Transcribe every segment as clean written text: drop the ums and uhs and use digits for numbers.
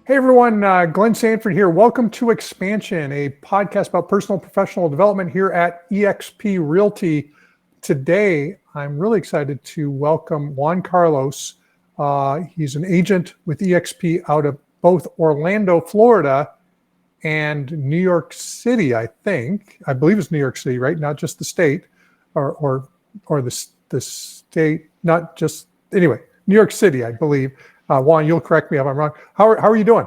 Hey everyone, Glenn Sanford here. Welcome to eXpansion, a podcast about personal and professional development here at eXp Realty. Today, I'm really excited to welcome Juan Carlos. He's an agent with eXp out of both Orlando, Florida, and New York City, I think. I believe it's New York City, right? Not just the state, or the state, not just, anyway, New York City, I believe. Juan, you'll correct me if I'm wrong. How are you doing?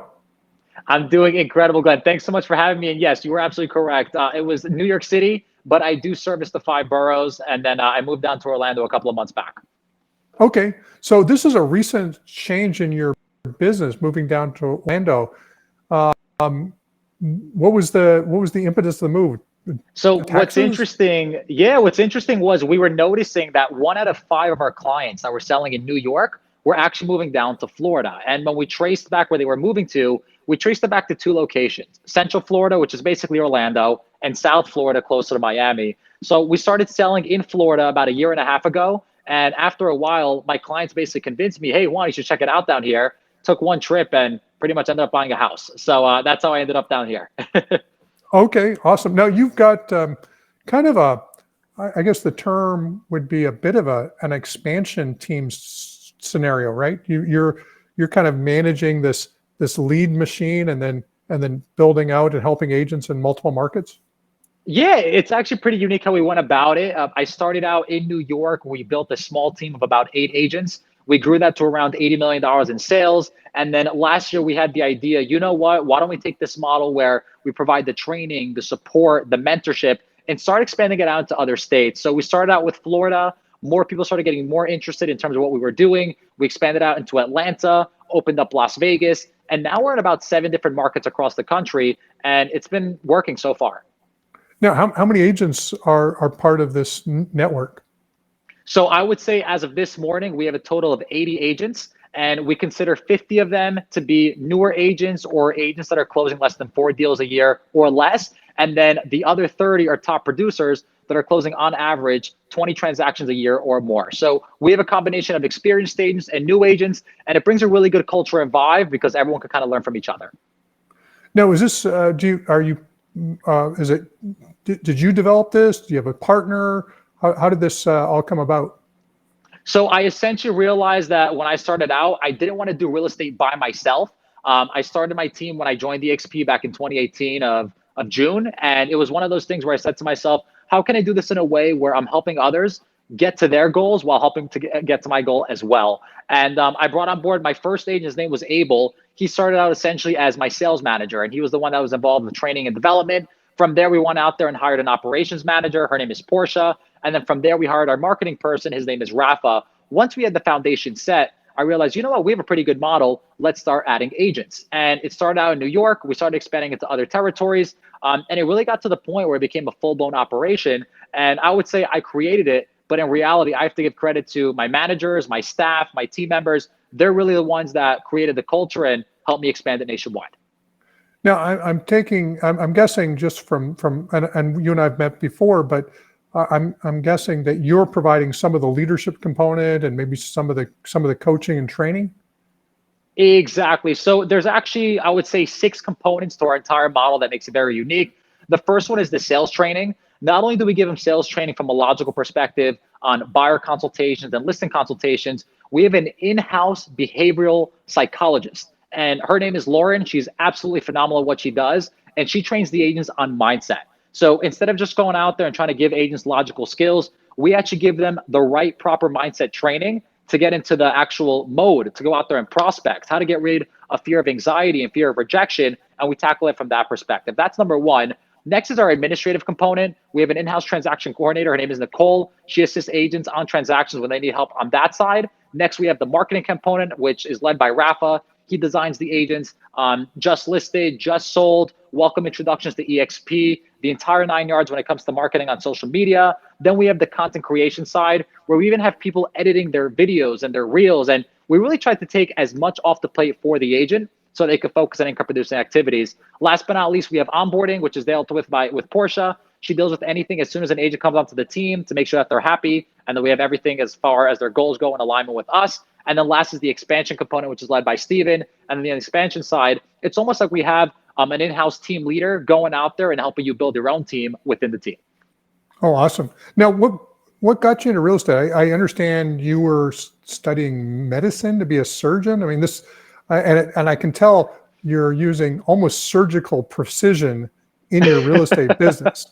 I'm doing incredible, Glenn. Thanks so much for having me. And yes, you were absolutely correct. It was New York City, but I do service the 5 boroughs. And then I moved down to Orlando a couple of months back. Okay, so this is a recent change in your business, moving down to Orlando. What was the impetus of the move? So Taxes? what's interesting was we were noticing that 1 out of 5 of our clients that were selling in New York were actually moving down to Florida. And when we traced back where they were moving to, we traced it back to 2 locations: Central Florida, which is basically Orlando, and South Florida, closer to Miami. So we started selling in Florida about 1.5 years ago. And after a while, my clients basically convinced me, hey, Juan, you should check it out down here. Took 1 trip and pretty much ended up buying a house. So that's how I ended up down here. Okay, awesome. Now you've got kind of I guess the term would be a bit of an expansion team scenario, right? You're kind of managing this lead machine and then building out and helping agents in multiple markets. Yeah, it's actually pretty unique how we went about it. I started out in New York. We built a small team of about 8 agents. We grew that to around $80 million in sales. And then last year we had the idea, you know what, why don't we take this model where we provide the training, the support, the mentorship, and start expanding it out to other states. So we started out with Florida. More people started getting more interested in terms of what we were doing. We expanded out into Atlanta, opened up Las Vegas, and now we're in about 7 different markets across the country, and it's been working so far. Now, how many agents are part of this network? So I would say as of this morning, we have a total of 80 agents, and we consider 50 of them to be newer agents or agents that are closing less than 4 deals a year or less. And then the other 30 are top producers that are closing on average 20 transactions a year or more. So we have a combination of experienced agents and new agents, and it brings a really good culture and vibe because everyone can kind of learn from each other. Now, is this, did you develop this? Do you have a partner? How did this all come about? So I essentially realized that when I started out, I didn't want to do real estate by myself. I started my team when I joined the XP back in 2018 of June. And it was one of those things where I said to myself, how can I do this in a way where I'm helping others get to their goals while helping to get to my goal as well? And I brought on board my first agent. His name was Abel. He started out essentially as my sales manager, and he was the one that was involved with training and development. From there, we went out there and hired an operations manager. Her name is Portia. And then from there, we hired our marketing person. His name is Rafa. Once we had the foundation set, I realized, you know what, we have a pretty good model. Let's start adding agents. And it started out in New York. We started expanding into other territories. And it really got to the point where it became a full-blown operation. And I would say I created it, but in reality, I have to give credit to my managers, my staff, my team members. They're really the ones that created the culture and helped me expand it nationwide. Now, I'm guessing just from and you and I've met before, but I'm guessing that you're providing some of the leadership component and maybe some of the coaching and training. Exactly. So there's actually, I would say, 6 components to our entire model that makes it very unique. The first one is the sales training. Not only do we give them sales training from a logical perspective on buyer consultations and listing consultations, we have an in-house behavioral psychologist. And her name is Lauren. She's absolutely phenomenal at what she does. And she trains the agents on mindset. So instead of just going out there and trying to give agents logical skills, we actually give them the right proper mindset training to get into the actual mode, to go out there and prospect, how to get rid of fear of anxiety and fear of rejection. And we tackle it from that perspective. That's number 1. Next is our administrative component. We have an in-house transaction coordinator. Her name is Nicole. She assists agents on transactions when they need help on that side. Next, we have the marketing component, which is led by Rafa. He designs the agents, just listed, just sold, welcome introductions to EXP, the entire 9 yards when it comes to marketing on social media. Then we have the content creation side, where we even have people editing their videos and their reels. And we really try to take as much off the plate for the agent so they can focus on income producing activities. Last but not least, we have onboarding, which is dealt with with Portia. She deals with anything as soon as an agent comes onto the team to make sure that they're happy and that we have everything as far as their goals go in alignment with us. And then last is the expansion component, which is led by Steven. And then the expansion side, it's almost like we have an in-house team leader going out there and helping you build your own team within the team. Oh, awesome. Now, what got you into real estate? I understand you were studying medicine to be a surgeon. I mean, and I can tell you're using almost surgical precision in your real estate business.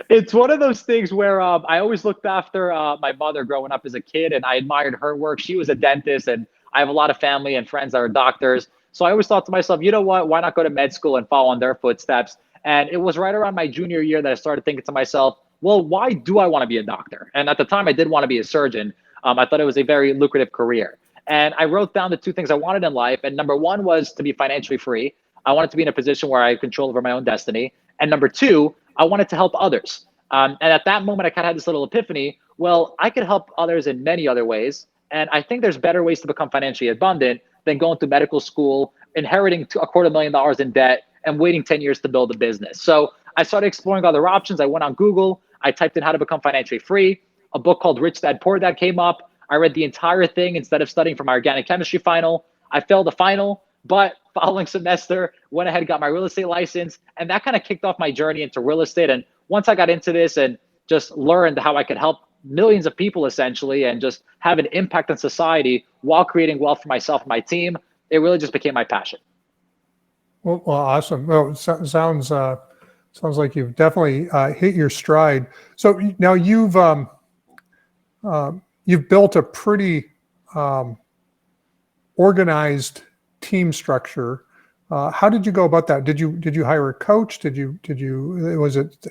It's one of those things where I always looked after my mother growing up as a kid, and I admired her work. She was a dentist, and I have a lot of family and friends that are doctors. So I always thought to myself, you know what? Why not go to med school and follow in their footsteps? And it was right around my junior year that I started thinking to myself, well, why do I want to be a doctor? And at the time, I did want to be a surgeon. I thought it was a very lucrative career. And I wrote down the two things I wanted in life. And number one was to be financially free. I wanted to be in a position where I had control over my own destiny. And number two, I wanted to help others. And at that moment, I kind of had this little epiphany. Well, I could help others in many other ways. And I think there's better ways to become financially abundant than going to medical school, inheriting $250,000 in debt, and waiting 10 years to build a business. So I started exploring other options. I went on Google. I typed in how to become financially free. A book called Rich Dad Poor Dad came up. I read the entire thing instead of studying for my organic chemistry final. I failed the final, but following semester, went ahead and got my real estate license. And that kind of kicked off my journey into real estate. And once I got into this and just learned how I could help millions of people essentially and just have an impact on society while creating wealth for myself and my team, it really just became my passion. Well, awesome. Well, sounds like you've definitely hit your stride. So now you've built a pretty organized team structure. How did you go about that? Did you hire a coach?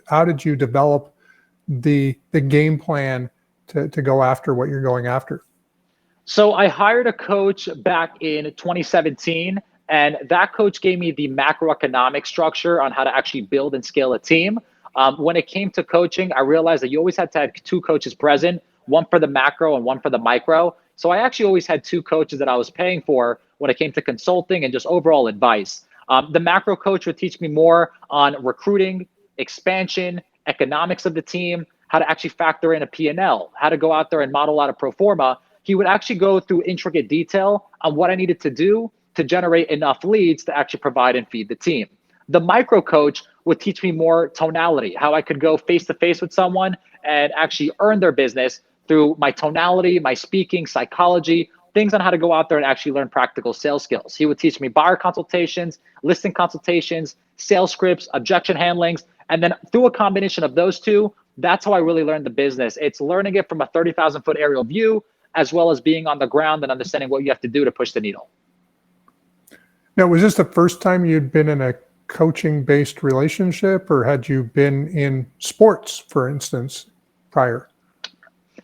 How did you develop the game plan to go after what you're going after? So I hired a coach back in 2017, and that coach gave me the macroeconomic structure on how to actually build and scale a team. When it came to coaching, I realized that you always had to have two coaches present, one for the macro and one for the micro. So I actually always had two coaches that I was paying for when it came to consulting and just overall advice. The macro coach would teach me more on recruiting, expansion, economics of the team, how to actually factor in a P&L, how to go out there and model out a pro forma. He would actually go through intricate detail on what I needed to do to generate enough leads to actually provide and feed the team. The micro coach would teach me more tonality, how I could go face to face with someone and actually earn their business through my tonality, my speaking, psychology, things on how to go out there and actually learn practical sales skills. He would teach me buyer consultations, listing consultations, sales scripts, objection handlings. And then through a combination of those two, that's how I really learned the business. It's learning it from a 30,000 foot aerial view, as well as being on the ground and understanding what you have to do to push the needle. Now, was this the first time you'd been in a coaching-based relationship, or had you been in sports, for instance, prior?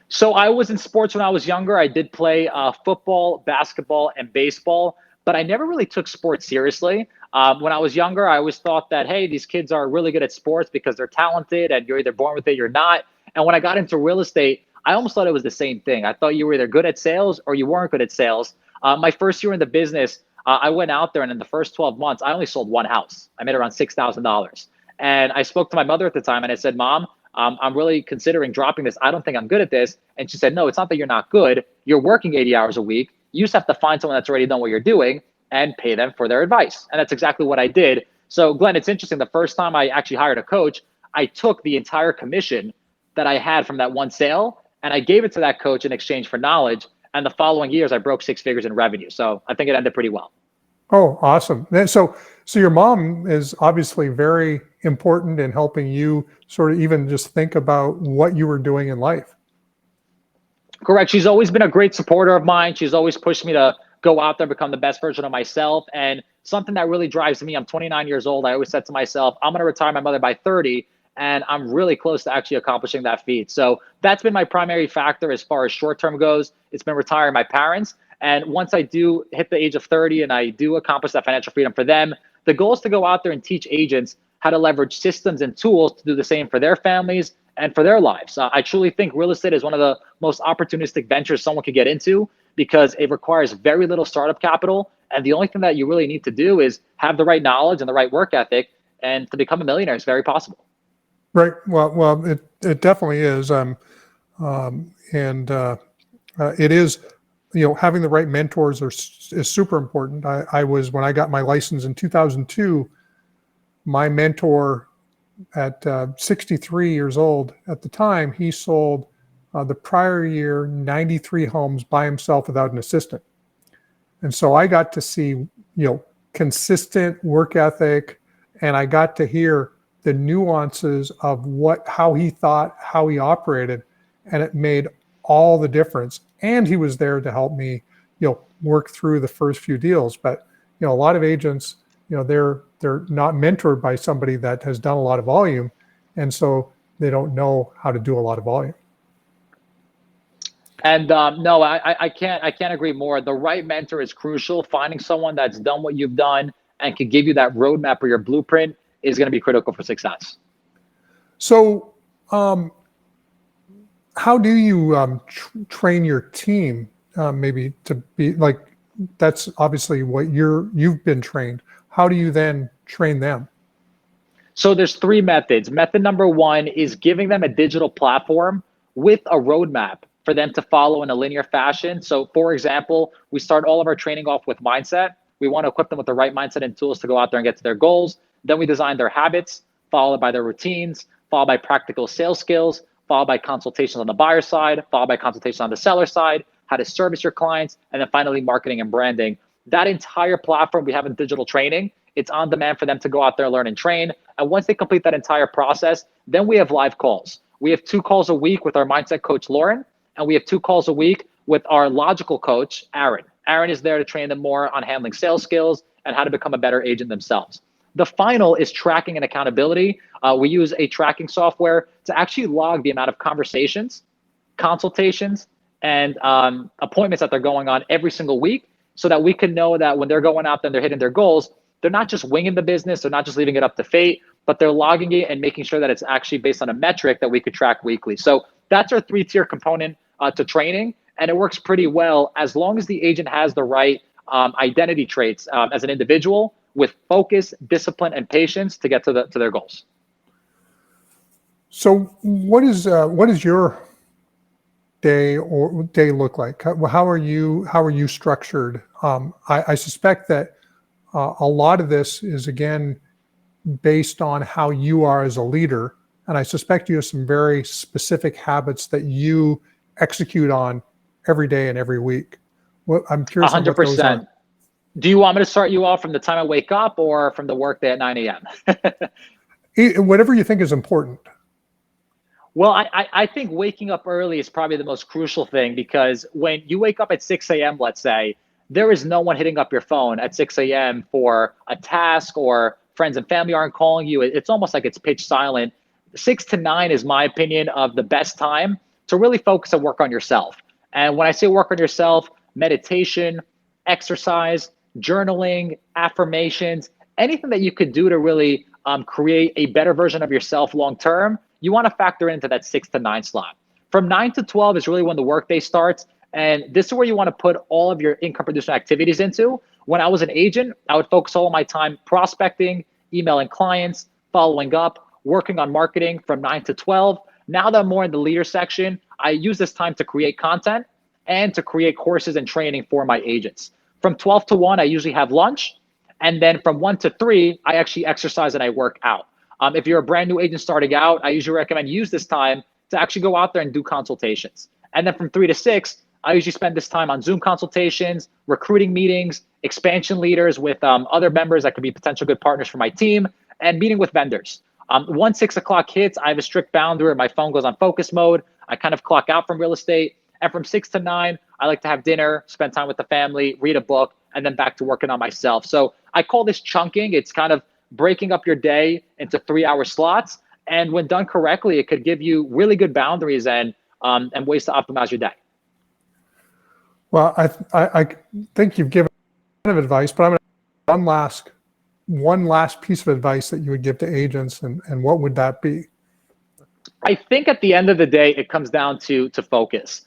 So I was in sports when I was younger. I did play football, basketball, and baseball, but I never really took sports seriously. When I was younger, I always thought that, hey, these kids are really good at sports because they're talented and you're either born with it or you're not. And when I got into real estate, I almost thought it was the same thing. I thought you were either good at sales or you weren't good at sales. My first year in the business, I went out there and in the first 12 months, I only sold one house. I made around $6,000. And I spoke to my mother at the time and I said, Mom, I'm really considering dropping this. I don't think I'm good at this. And she said, no, it's not that you're not good. You're working 80 hours a week. You just have to find someone that's already done what you're doing and pay them for their advice. And that's exactly what I did. So Glenn, it's interesting. The first time I actually hired a coach, I took the entire commission that I had from that one sale and I gave it to that coach in exchange for knowledge. And the following years, I broke 6 figures in revenue. So I think it ended pretty well. Oh, awesome. So your mom is obviously very important in helping you sort of even just think about what you were doing in life. Correct. She's always been a great supporter of mine. She's always pushed me to go out there, become the best version of myself. And something that really drives me, I'm 29 years old. I always said to myself, I'm going to retire my mother by 30. And I'm really close to actually accomplishing that feat. So that's been my primary factor as far as short-term goes. It's been retiring my parents. And once I do hit the age of 30 and I do accomplish that financial freedom for them, the goal is to go out there and teach agents how to leverage systems and tools to do the same for their families and for their lives. I truly think real estate is one of the most opportunistic ventures someone could get into because it requires very little startup capital. And the only thing that you really need to do is have the right knowledge and the right work ethic. And to become a millionaire is very possible. Right. Well, it definitely is. It is having the right mentors is super important. When I got my license in 2002, my mentor at 63 years old at the time, he sold the prior year 93 homes by himself without an assistant. And so I got to see, consistent work ethic, and I got to hear the nuances of how he thought, how he operated, and it made all the difference. And he was there to help me, work through the first few deals. But, a lot of agents, they're not mentored by somebody that has done a lot of volume. And so they don't know how to do a lot of volume. And no, I can't agree more. The right mentor is crucial. Finding someone that's done what you've done and can give you that roadmap or your blueprint is going to be critical for success. So, how do you train your team? Maybe to be like, that's obviously what you've been trained. How do you then train them? So there's 3 methods. Method number 1 is giving them a digital platform with a roadmap for them to follow in a linear fashion. So for example, we start all of our training off with mindset. We want to equip them with the right mindset and tools to go out there and get to their goals. Then we design their habits, followed by their routines, followed by practical sales skills, followed by consultations on the buyer side, followed by consultations on the seller side, how to service your clients, and then finally marketing and branding. That entire platform we have in digital training, it's on demand for them to go out there, learn and train. And once they complete that entire process, then we have live calls. We have 2 calls a week with our mindset coach, Lauren, and we have 2 calls a week with our logical coach, Aaron. Aaron is there to train them more on handling sales skills and how to become a better agent themselves. The final is tracking and accountability. We use a tracking software to actually log the amount of conversations, consultations, and appointments that they're going on every single week, so that we can know that when they're going out there and they're hitting their goals, they're not just winging the business, they're not just leaving it up to fate, but they're logging it and making sure that it's actually based on a metric that we could track weekly. So that's our 3-tier component to training, and it works pretty well as long as the agent has the right identity traits as an individual, with focus, discipline, and patience to get to their goals. So what is your day look like? How are you structured? I suspect that a lot of this is, again, based on how you are as a leader, and I suspect you have some very specific habits that you execute on every day and every week. I'm curious on what those are. 100%. Do you want me to start you off from the time I wake up or from the workday at 9 a.m.? Whatever you think is important. Well, I think waking up early is probably the most crucial thing, because when you wake up at 6 a.m., let's say, there is no one hitting up your phone at 6 a.m. for a task, or friends and family aren't calling you. It's almost like it's pitch silent. 6 to 9 is my opinion of the best time to really focus and work on yourself. And when I say work on yourself, meditation, exercise, journaling, affirmations, anything that you could do to really create a better version of yourself long-term, you want to factor into that 6 to 9 slot. From 9 to 12 is really when the workday starts. And this is where you want to put all of your income producing activities into. When I was an agent, I would focus all of my time prospecting, emailing clients, following up, working on marketing from 9 to 12. Now that I'm more in the leader section, I use this time to create content and to create courses and training for my agents. From 12 to 1, I usually have lunch. And then from 1 to 3, I actually exercise and I work out. If you're a brand new agent starting out, I usually recommend use this time to actually go out there and do consultations. And then from 3 to 6, I usually spend this time on Zoom consultations, recruiting meetings, expansion leaders with other members that could be potential good partners for my team, and meeting with vendors. Once 6 o'clock hits, I have a strict boundary where my phone goes on focus mode. I kind of clock out from real estate. And from 6 to 9, I like to have dinner, spend time with the family, read a book, and then back to working on myself. So I call this chunking. It's kind of breaking up your day into 3-hour slots. And when done correctly, it could give you really good boundaries and ways to optimize your day. Well, I think you've given a lot of advice, but I'm going to ask one last piece of advice that you would give to agents, and what would that be? I think at the end of the day, it comes down to focus.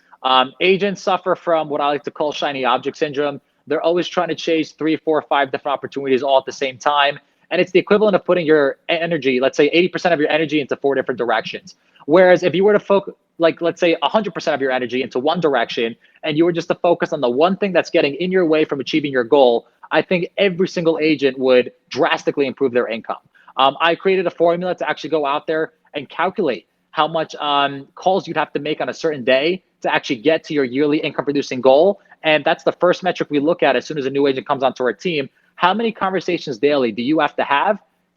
Agents suffer from what I like to call shiny object syndrome. They're always trying to chase 3, 4, 5 different opportunities all at the same time. And it's the equivalent of putting your energy, let's say 80% of your energy, into 4 different directions. Whereas if you were to focus, like let's say 100% of your energy into one direction, and you were just to focus on the one thing that's getting in your way from achieving your goal, I think every single agent would drastically improve their income. I created a formula to actually go out there and calculate how much calls you'd have to make on a certain day to actually get to your yearly income producing goal. And that's the first metric we look at as soon as a new agent comes onto our team. How many conversations daily do you have to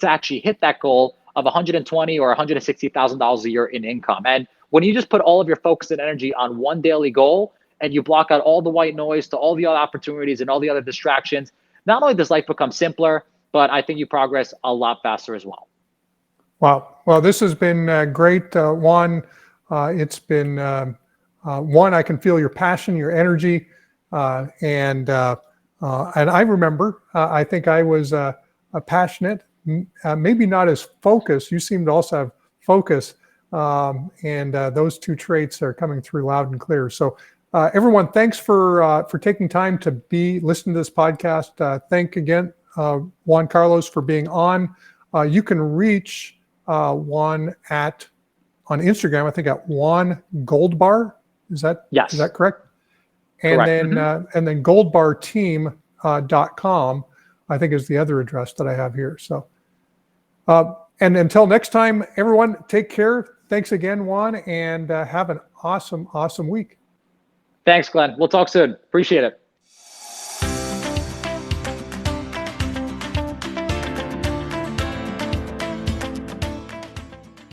actually hit that goal of $120,000 or $160,000 a year in income? And when you just put all of your focus and energy on one daily goal and you block out all the white noise to all the other opportunities and all the other distractions, not only does life become simpler, but I think you progress a lot faster as well. Wow. Well, this has been great, Juan. It's been one, I can feel your passion, your energy, and I remember, I think I was passionate, maybe not as focused. You seem to also have focus, and those two traits are coming through loud and clear. So, everyone, thanks for taking time to listen to this podcast. Thank again, Juan Carlos, for being on. You can reach Juan on Instagram, I think at Juan Goldbar. Is that correct? And correct. And then goldbarteam.com, I think, is the other address that I have here. So, and until next time, everyone, take care. Thanks again, Juan, and have an awesome week. Thanks, Glenn. We'll talk soon. Appreciate it.